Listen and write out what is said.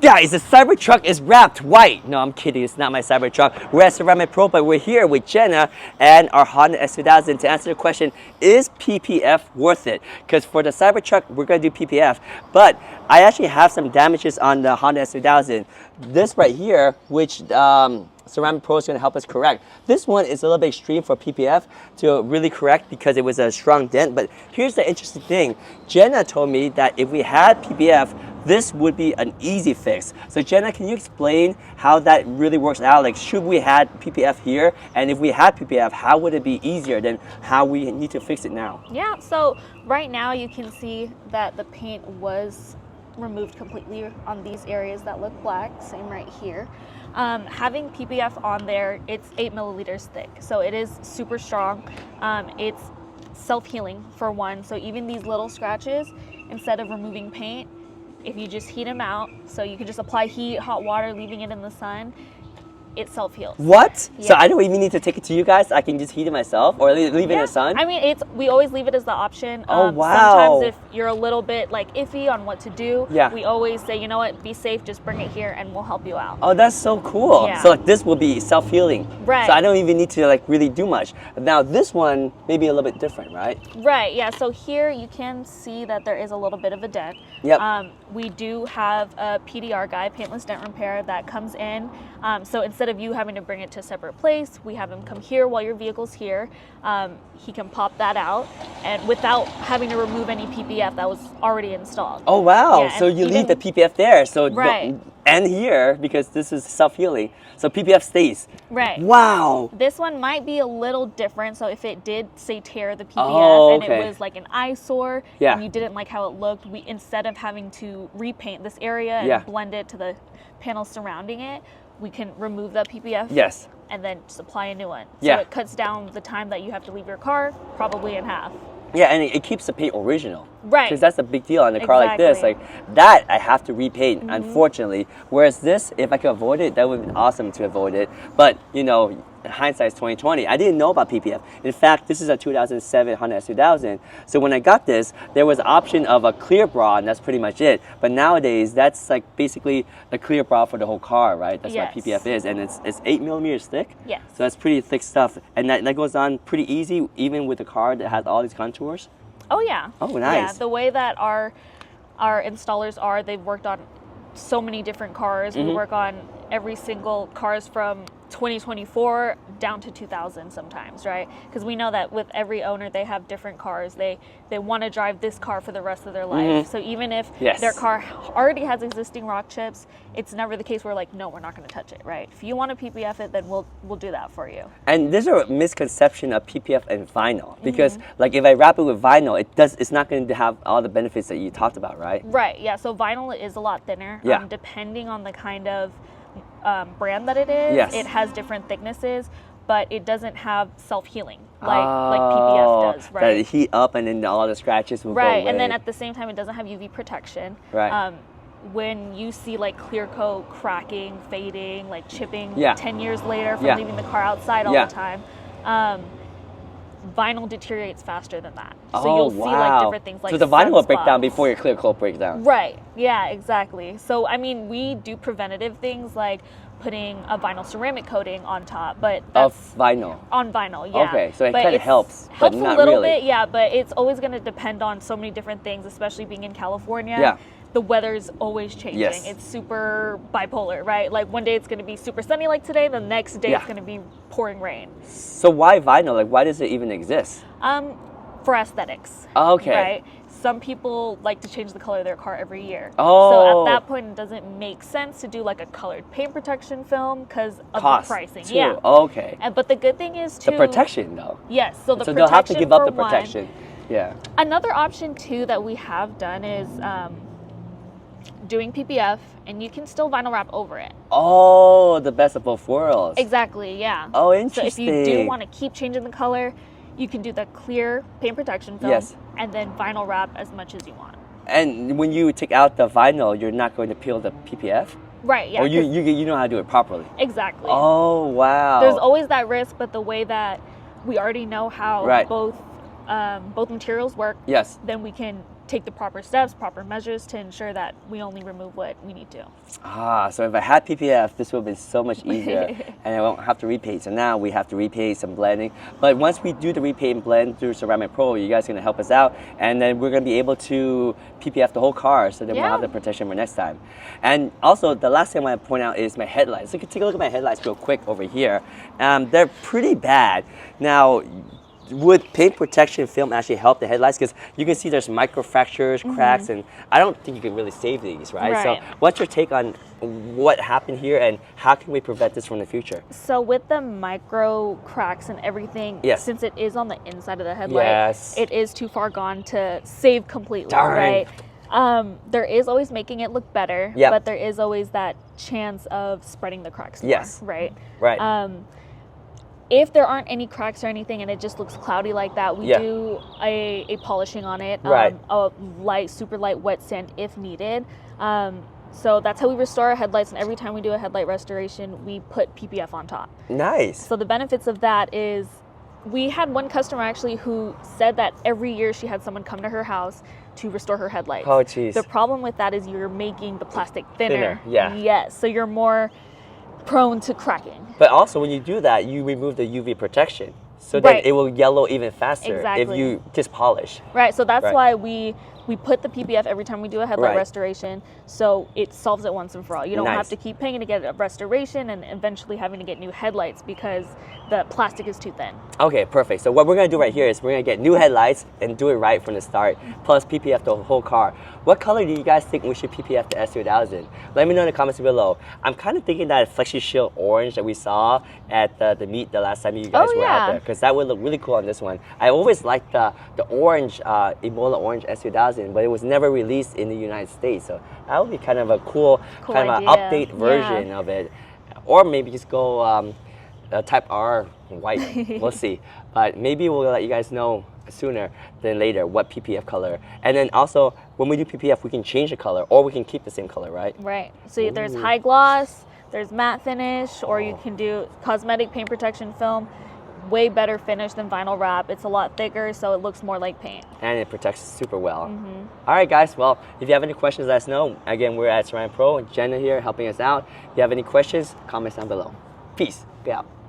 Guys, the Cybertruck is wrapped white. No, I'm kidding. It's not my Cybertruck. We're at Ceramic Pro, but we're here with Jenna and our Honda S2000 to answer the question, is PPF worth it? Because for the Cybertruck, we're going to do PPF, but I actually have some damages on the Honda S2000. This right here, which Ceramic Pro is going to help us correct. This one is a little bit extreme for PPF to really correct because it was a strong dent. But here's the interesting thing. Jenna told me that if we had PPF, this would be an easy fix. So Jenna, can you explain how that really works out? Like, should we had PPF here? And if we had PPF, how would it be easier than how we need to fix it now? Yeah, so right now you can see that the paint was removed completely on these areas that look black, same right here. Having PPF on there, it's 8 milliliters thick, so it is super strong. It's self-healing for one, so even these little scratches, instead of removing paint, if you just heat them out, so you can just apply heat, hot water, leaving it in the sun, it self-heals. What? Yeah. So I don't even need to take it to you guys? I can just heat it myself or leave it in the sun? I mean, we always leave it as the option. Oh, wow. Sometimes if you're a little bit like iffy on what to do, we always say, you know what, be safe, just bring it here and we'll help you out. Oh, that's so cool. Yeah. So like this will be self-healing. Right. So I don't even need to like really do much. Now this one may be a little bit different, right? Right, yeah. So here you can see that there is a little bit of a dent. Yep. We do have a PDR guy, paintless dent repair, that comes in. So instead of you having to bring it to a separate place, we have him come here while your vehicle's here. He can pop that out and without having to remove any PPF that was already installed. Oh wow, yeah, so you leave the PPF there, so right. And here, because this is self-healing, so PPF stays. Right. Wow. This one might be a little different, so if it did, say, tear the PPF and it was like an eyesore and you didn't like how it looked, we, instead of having to repaint this area and blend it to the panels surrounding it, we can remove that PPF and then just apply a new one. So it cuts down the time that you have to leave your car, probably in half. Yeah, and it keeps the paint original. Right. Because that's a big deal on a car like this. Like that, I have to repaint, unfortunately. Whereas this, if I could avoid it, that would have been awesome to avoid it. But, you know, hindsight's 2020. I didn't know about PPF. In fact, this is a 2007 Honda S2000. So when I got this, there was an option of a clear bra, and that's pretty much it. But nowadays, that's like basically a clear bra for the whole car, right? That's what PPF is, and it's 8 millimeters thick. Yes. So that's pretty thick stuff, and that goes on pretty easy, even with a car that has all these contours. Oh yeah. Oh, nice. Yeah, the way that our installers are, they've worked on so many different cars. We work on every single cars from 2024 down to 2000 sometimes, right? Because we know that with every owner, they have different cars. They want to drive this car for the rest of their life. So even if their car already has existing rock chips, it's never the case where like, no, we're not going to touch it, right? If you want to PPF it, then we'll do that for you. And there's a misconception of PPF and vinyl because like if I wrap it with vinyl, it's not going to have all the benefits that you talked about, right? Right. Yeah. So vinyl is a lot thinner. Depending on the kind of brand that it is, it has different thicknesses, but it doesn't have self-healing like PPF does, right? That heat up and then all the scratches will go away. And then at the same time, it doesn't have UV protection. Right. When you see like clear coat cracking, fading, like chipping 10 years later from leaving the car outside all the time, vinyl deteriorates faster than that. So you'll see like different things like so the vinyl will break down before your clear coat breaks down. Right. Yeah, exactly. So I mean, we do preventative things like putting a vinyl ceramic coating on top, but that's of vinyl. On vinyl, yeah. Okay, so it kind of helps, but helps not a little really. bit, yeah. But it's always going to depend on so many different things, especially being in California. Yeah. The weather's always changing. Yes. It's super bipolar, right? Like one day it's going to be super sunny like today, the next day it's going to be pouring rain. So why vinyl? Like why does it even exist? For aesthetics. Okay. Right? Some people like to change the color of their car every year. Oh. So at that point, it doesn't make sense to do like a colored paint protection film because of the pricing. Too. Yeah. Okay. But the good thing is too. The protection though. Yes. So so they'll have to give up the protection. Yeah. Another option too that we have done is doing PPF, and you can still vinyl wrap over it. Oh, the best of both worlds. Exactly. Yeah. Oh, interesting. So if you do want to keep changing the color, you can do the clear paint protection film and then vinyl wrap as much as you want. And when you take out the vinyl, you're not going to peel the PPF? Right, yeah. Or you know how to do it properly? Exactly. Oh, wow. There's always that risk, but the way that we already know how both materials work, then we can take the proper steps, proper measures to ensure that we only remove what we need to. So if I had PPF, this would have been so much easier and I won't have to repaint. So now we have to repaint, some blending. But once we do the repaint and blend through Ceramic Pro, you guys are going to help us out. And then we're going to be able to PPF the whole car so then we'll have the protection for next time. And also, the last thing I want to point out is my headlights. So you can take a look at my headlights real quick over here. They're pretty bad. Now, would paint protection film actually help the headlights? Because you can see there's micro fractures, cracks, and I don't think you can really save these, right? So what's your take on what happened here and how can we prevent this from the future? So with the micro cracks and everything, since it is on the inside of the headlight, it is too far gone to save completely, right? There is always making it look better, but there is always that chance of spreading the cracks more, right? If there aren't any cracks or anything and it just looks cloudy like that, we do a polishing on it, a light, super light wet sand if needed. So that's how we restore our headlights, and every time we do a headlight restoration, we put PPF on top. Nice. So the benefits of that is, we had one customer actually who said that every year she had someone come to her house to restore her headlights. Oh, jeez. The problem with that is you're making the plastic thinner. Yeah. Yes, so you're more prone to cracking. But also when you do that, you remove the UV protection. So that it will yellow even faster if you just polish. Right, so that's why we put the PPF every time we do a headlight restoration, so it solves it once and for all. You don't have to keep paying to get a restoration and eventually having to get new headlights because the plastic is too thin. Okay, perfect. So what we're going to do right here is we're going to get new headlights and do it right from the start, plus PPF the whole car. What color do you guys think we should PPF the S2000? Let me know in the comments below. I'm kind of thinking that Flexi Shield orange that we saw at the meet the last time you guys were out there, because that would look really cool on this one. I always liked the orange, Ebola orange S2000, but it was never released in the United States. So that would be kind of a cool kind of an update version of it. Or maybe just go Type R white, we'll see. But maybe we'll let you guys know sooner than later what PPF color. And then also, when we do PPF, we can change the color or we can keep the same color, right? Right. So there's high gloss, there's matte finish, or you can do cosmetic paint protection film. Way better finish than vinyl wrap. It's a lot thicker, so it looks more like paint. And it protects super well. All right, guys. Well, if you have any questions, let us know. Again, we're at Ceramic Pro. Jenna here helping us out. If you have any questions, comments down below. Peace. Be out.